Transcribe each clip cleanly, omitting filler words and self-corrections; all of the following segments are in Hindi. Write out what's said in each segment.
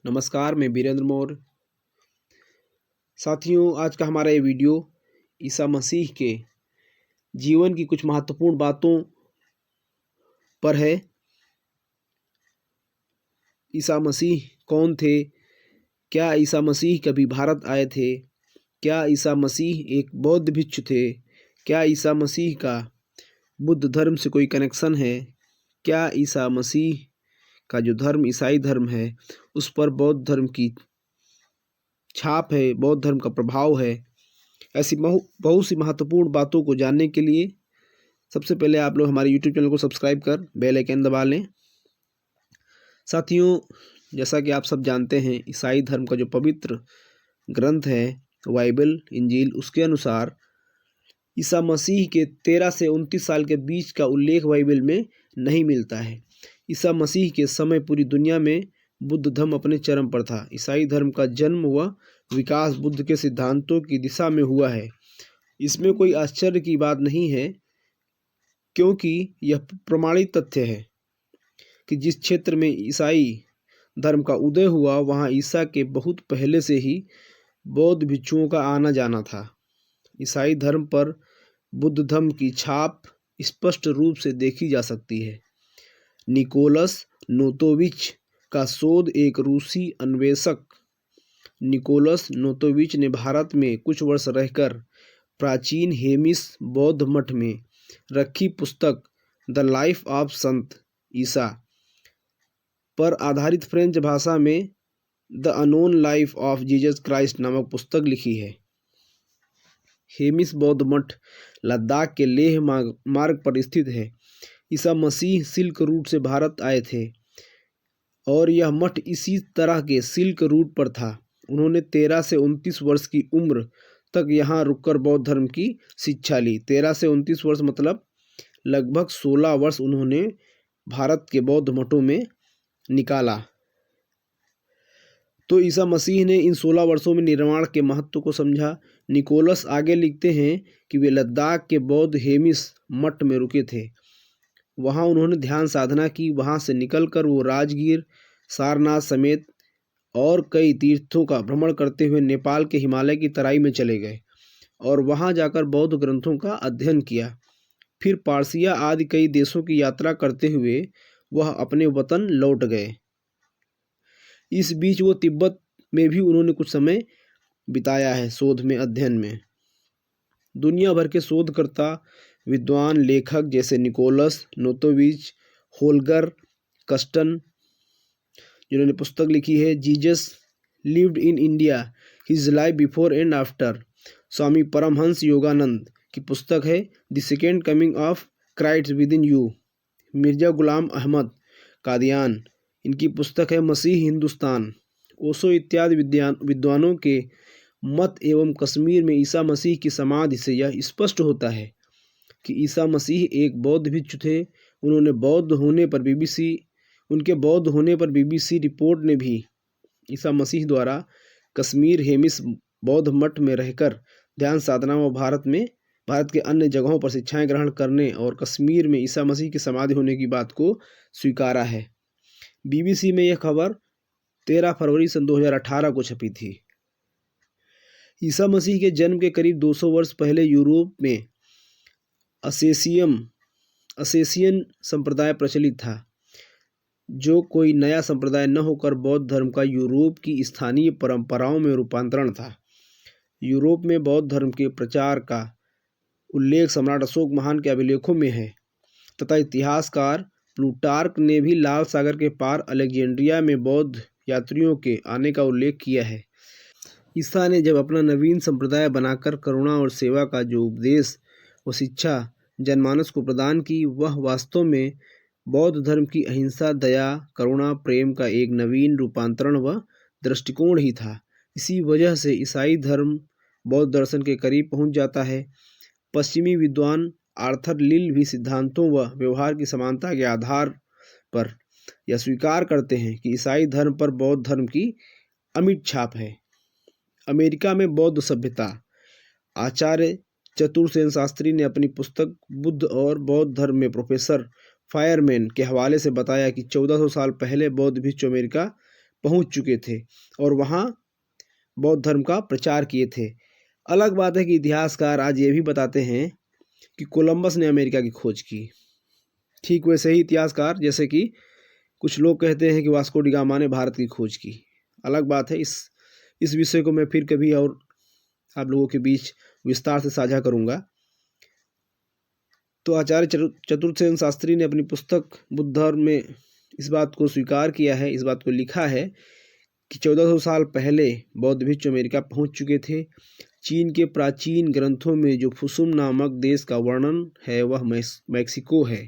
नमस्कार, मैं वीरेंद्र मौर्य। साथियों, आज का हमारा ये वीडियो ईसा मसीह के जीवन की कुछ महत्वपूर्ण बातों पर है। ईसा मसीह कौन थे? क्या ईसा मसीह कभी भारत आए थे? क्या ईसा मसीह एक बौद्ध भिक्षु थे? क्या ईसा मसीह का बुद्ध धर्म से कोई कनेक्शन है? क्या ईसा मसीह का जो धर्म ईसाई धर्म है उस पर बौद्ध धर्म की छाप है, बौद्ध धर्म का प्रभाव है? ऐसी बहुत सी महत्वपूर्ण बातों को जानने के लिए सबसे पहले आप लोग हमारे YouTube चैनल को सब्सक्राइब कर बेल आइकन दबा लें। साथियों, जैसा कि आप सब जानते हैं, ईसाई धर्म का जो पवित्र ग्रंथ है बाइबल, इंजील, उसके अनुसार ईसा मसीह के 13 से 29 साल के बीच का उल्लेख बाइबल में नहीं मिलता है। ईसा मसीह के समय पूरी दुनिया में बुद्ध धर्म अपने चरम पर था। ईसाई धर्म का जन्म व विकास बुद्ध के सिद्धांतों की दिशा में हुआ है। इसमें कोई आश्चर्य की बात नहीं है, क्योंकि यह प्रमाणित तथ्य है कि जिस क्षेत्र में ईसाई धर्म का उदय हुआ वहाँ ईसा के बहुत पहले से ही बौद्ध भिक्षुओं का आना जाना था। ईसाई धर्म पर बुद्ध धर्म की छाप स्पष्ट रूप से देखी जा सकती है। निकोलस नोतोविच का शोध एक रूसी अन्वेषक निकोलस नोतोविच ने भारत में कुछ वर्ष रहकर प्राचीन हेमिस बौद्ध मठ में रखी पुस्तक द लाइफ ऑफ संत ईसा पर आधारित फ्रेंच भाषा में the unknown life of Jesus Christ नामक पुस्तक लिखी है। हेमिस बौद्ध मठ लद्दाख के लेह मार्ग पर स्थित है। ईसा मसीह सिल्क रूट से भारत आए थे और यह मठ इसी तरह के सिल्क रूट पर था। उन्होंने 13 से 29 वर्ष की उम्र तक यहाँ रुककर बौद्ध धर्म की शिक्षा ली। 13 से 29 वर्ष मतलब लगभग 16 वर्ष उन्होंने भारत के बौद्ध मठों में निकाला। तो ईसा मसीह ने इन 16 वर्षों में निर्वाण के महत्व को समझा। निकोलस आगे लिखते हैं कि वे लद्दाख के बौद्ध हेमिस मठ में रुके थे। वहाँ उन्होंने ध्यान साधना की। वहाँ से निकलकर वो राजगीर, सारनाथ समेत और कई तीर्थों का भ्रमण करते हुए नेपाल के हिमालय की तराई में चले गए और वहाँ जाकर बौद्ध ग्रंथों का अध्ययन किया। फिर पारसिया आदि कई देशों की यात्रा करते हुए वह अपने वतन लौट गए। इस बीच वो तिब्बत में भी उन्होंने कुछ समय बिताया है शोध में, अध्ययन में। दुनिया भर के शोधकर्ता, विद्वान, लेखक जैसे निकोलस नोतोविच, होल्गर कस्टन, जिन्होंने पुस्तक लिखी है Jesus lived in India, his life before and after, Swami Paramahansa Yogananda की पुस्तक है the second coming of Christ within you, Mirza Ghulam Ahmad Qadian, इनकी पुस्तक है मसीह हिंदुस्तान, ओशो इत्यादि विद्वानों के मत एवं कश्मीर में ईसा मसीह की समाधि से यह स्पष्ट होता है कि ईसा मसीह एक बौद्ध भिक्षु थे। उनके बौद्ध होने पर बीबीसी रिपोर्ट ने भी ईसा मसीह द्वारा कश्मीर हेमिस बौद्ध मठ में रहकर ध्यान साधना व भारत के अन्य जगहों पर शिक्षाएं ग्रहण करने और कश्मीर में ईसा मसीह की समाधि होने की बात को स्वीकारा है। बीबीसी में यह खबर 13 फरवरी सन 2018 को छपी थी। ईसा मसीह के जन्म के करीब 200 वर्ष पहले यूरोप में असेसियन संप्रदाय प्रचलित था, जो कोई नया संप्रदाय न होकर बौद्ध धर्म का यूरोप की स्थानीय परंपराओं में रूपांतरण था। यूरोप में बौद्ध धर्म के प्रचार का उल्लेख सम्राट अशोक महान के अभिलेखों में है तथा इतिहासकार प्लूटार्क ने भी लाल सागर के पार अलेक्जेंड्रिया में बौद्ध यात्रियों के आने का उल्लेख किया है। ईसा ने जब अपना नवीन संप्रदाय बनाकर करुणा और सेवा का जो उपदेश व शिक्षा जनमानस को प्रदान की, वह वास्तव में बौद्ध धर्म की अहिंसा, दया, करुणा, प्रेम का एक नवीन रूपांतरण व दृष्टिकोण ही था। इसी वजह से ईसाई धर्म बौद्ध दर्शन के करीब पहुंच जाता है। पश्चिमी विद्वान आर्थर लिल भी सिद्धांतों व व्यवहार की समानता के आधार पर यह स्वीकार करते हैं कि ईसाई धर्म पर बौद्ध धर्म की अमिट छाप है। अमेरिका में बौद्ध सभ्यता, आचार्य चतुर्सेन शास्त्री ने अपनी पुस्तक बुद्ध और बौद्ध धर्म में प्रोफेसर फायरमैन के हवाले से बताया कि 1400 साल पहले बौद्ध भिक्षु अमेरिका पहुंच चुके थे और वहां बौद्ध धर्म का प्रचार किए थे। अलग बात है कि इतिहासकार आज ये भी बताते हैं कि कोलंबस ने अमेरिका की खोज की। ठीक वैसे ही इतिहासकार जैसे कि कुछ लोग कहते हैं कि वास्को डी गामा ने भारत की खोज की। अलग बात है, इस विषय को मैं फिर कभी और आप लोगों के बीच विस्तार से साझा करूंगा। तो आचार्य चतुर्सेन शास्त्री ने अपनी पुस्तक बुद्ध धर्म में इस बात को स्वीकार किया है, इस बात को लिखा है कि 1400 साल पहले बौद्ध भिक्षु अमेरिका पहुंच चुके थे। चीन के प्राचीन ग्रंथों में जो फुसुम नामक देश का वर्णन है वह मैक्सिको है।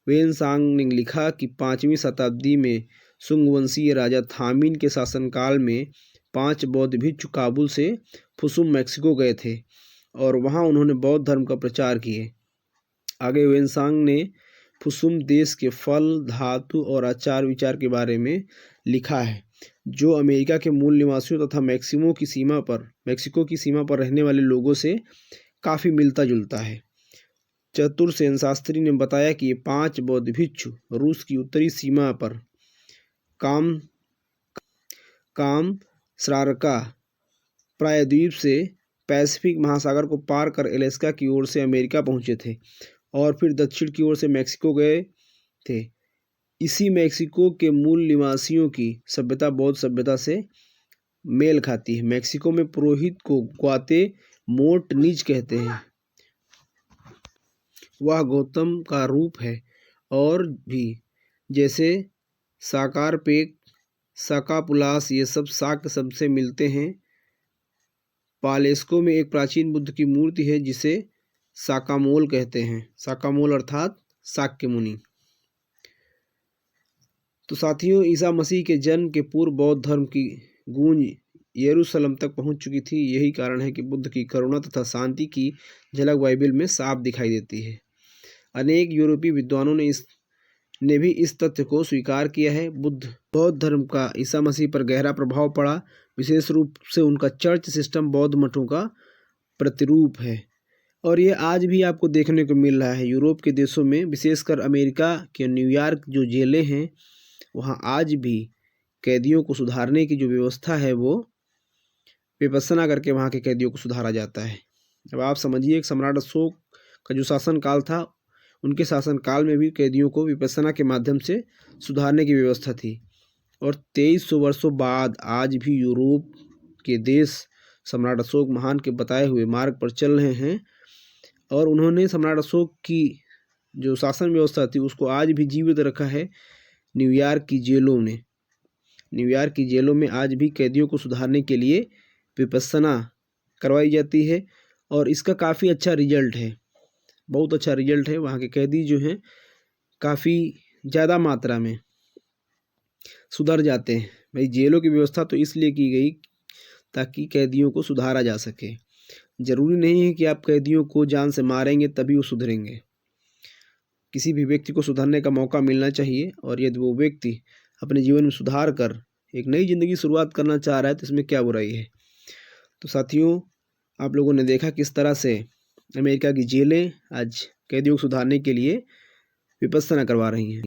वेनसांग ने लिखा कि 5वीं शताब्दी में सुंग वंशीय राजा थामिन के शासनकाल में 5 बौद्ध भिक्षु काबुल से फुसुम मैक्सिको गए थे और वहां उन्होंने बौद्ध धर्म का प्रचार किए। आगे वेनसांग ने फुसुम देश के फल, धातु और आचार विचार के बारे में लिखा है, जो अमेरिका के मूल निवासियों तथा मैक्सिको की सीमा पर रहने वाले लोगों से काफ़ी मिलता जुलता है। चतुर्सेन शास्त्री ने बताया कि ये 5 बौद्ध भिक्षु रूस की उत्तरी सीमा पर कामश्रारका प्रायद्वीप से पैसिफिक महासागर को पार कर अलास्का की ओर से अमेरिका पहुंचे थे और फिर दक्षिण की ओर से मैक्सिको गए थे। इसी मैक्सिको के मूल निवासियों की सभ्यता बौद्ध सभ्यता से मेल खाती है। मैक्सिको में पुरोहित को ग्वातेमोर्टनीज कहते हैं। वह गौतम का रूप है और भी जैसे साकारपेक, साकापुलास ये सब शाक्य शब्द से मिलते हैं। पालेस्को में एक प्राचीन बुद्ध की मूर्ति है जिसे साकामोल कहते हैं। साकामोल अर्थात शाक्य मुनि। तो साथियों, ईसा मसीह के जन्म के पूर्व बौद्ध धर्म की गूंज यरूशलेम तक पहुंच चुकी थी। यही कारण है कि बुद्ध की करुणा तथा शांति की झलक बाइबल में साफ दिखाई देती है। अनेक यूरोपीय विद्वानों ने भी इस तथ्य को स्वीकार किया है। बौद्ध धर्म का ईसा मसीह पर गहरा प्रभाव पड़ा। विशेष रूप से उनका चर्च सिस्टम बौद्ध मठों का प्रतिरूप है और ये आज भी आपको देखने को मिल रहा है। यूरोप के देशों में, विशेषकर अमेरिका के न्यूयॉर्क जो जेलें हैं, वहाँ आज भी कैदियों को सुधारने की जो व्यवस्था है वो विपस्सना करके वहाँ के कैदियों को सुधारा जाता है। अब आप समझिए, सम्राट अशोक का जो शासनकाल था, उनके शासनकाल में भी कैदियों को विपस्सना के माध्यम से सुधारने की व्यवस्था थी और 2300 वर्षों बाद आज भी यूरोप के देश सम्राट अशोक महान के बताए हुए मार्ग पर चल रहे हैं और उन्होंने सम्राट अशोक की जो शासन व्यवस्था थी उसको आज भी जीवित रखा है। न्यूयॉर्क की जेलों में आज भी कैदियों को सुधारने के लिए विपस्सना करवाई जाती है और इसका काफ़ी अच्छा रिजल्ट है, बहुत अच्छा रिजल्ट है। वहाँ के कैदी जो हैं काफ़ी ज़्यादा मात्रा में सुधर जाते हैं। भाई, जेलों की व्यवस्था तो इसलिए की गई ताकि कैदियों को सुधारा जा सके। ज़रूरी नहीं है कि आप कैदियों को जान से मारेंगे तभी वो सुधरेंगे। किसी भी व्यक्ति को सुधरने का मौका मिलना चाहिए और यदि वो व्यक्ति अपने जीवन में सुधार कर एक नई ज़िंदगी शुरुआत करना चाह रहा है तो इसमें क्या बुराई है। तो साथियों, आप लोगों ने देखा किस तरह से अमेरिका की जेलें आज कैदियों को सुधारने के लिए विपस्सना करवा रही हैं।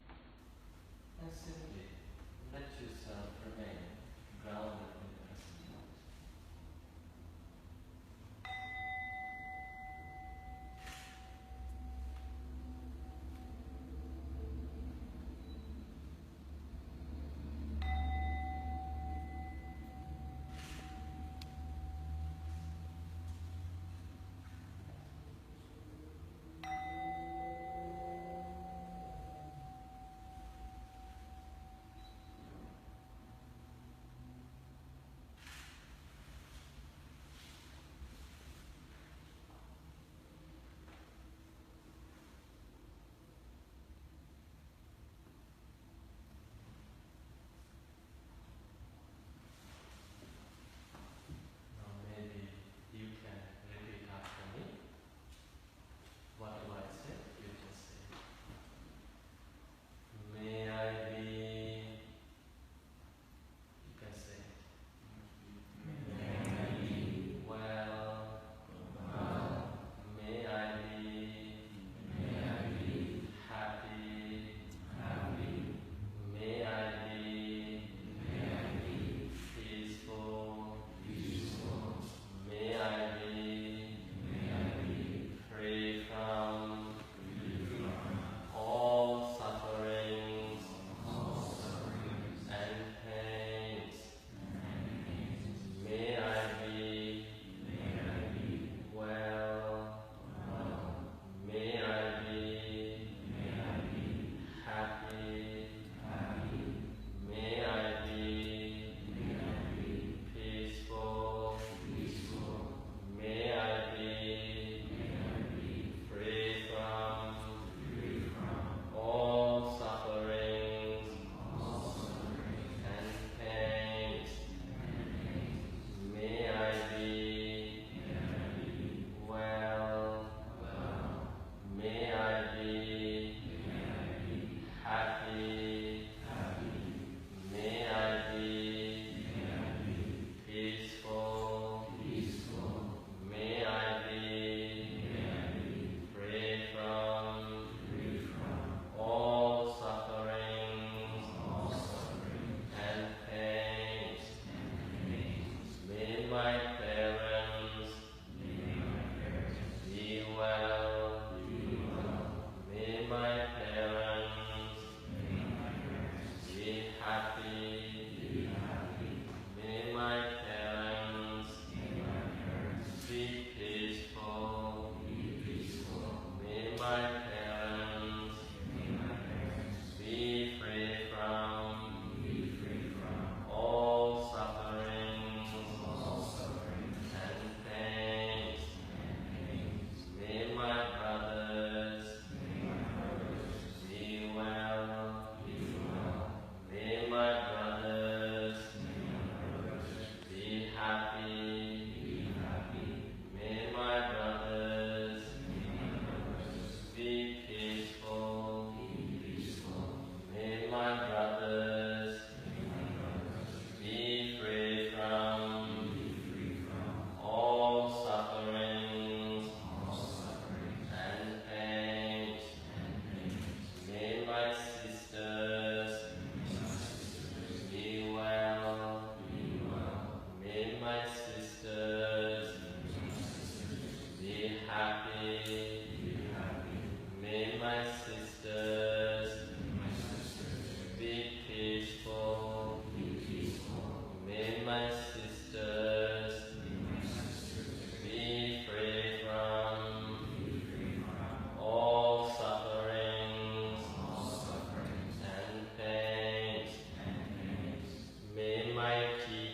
my sisters be free from all sufferings and pains. May my tears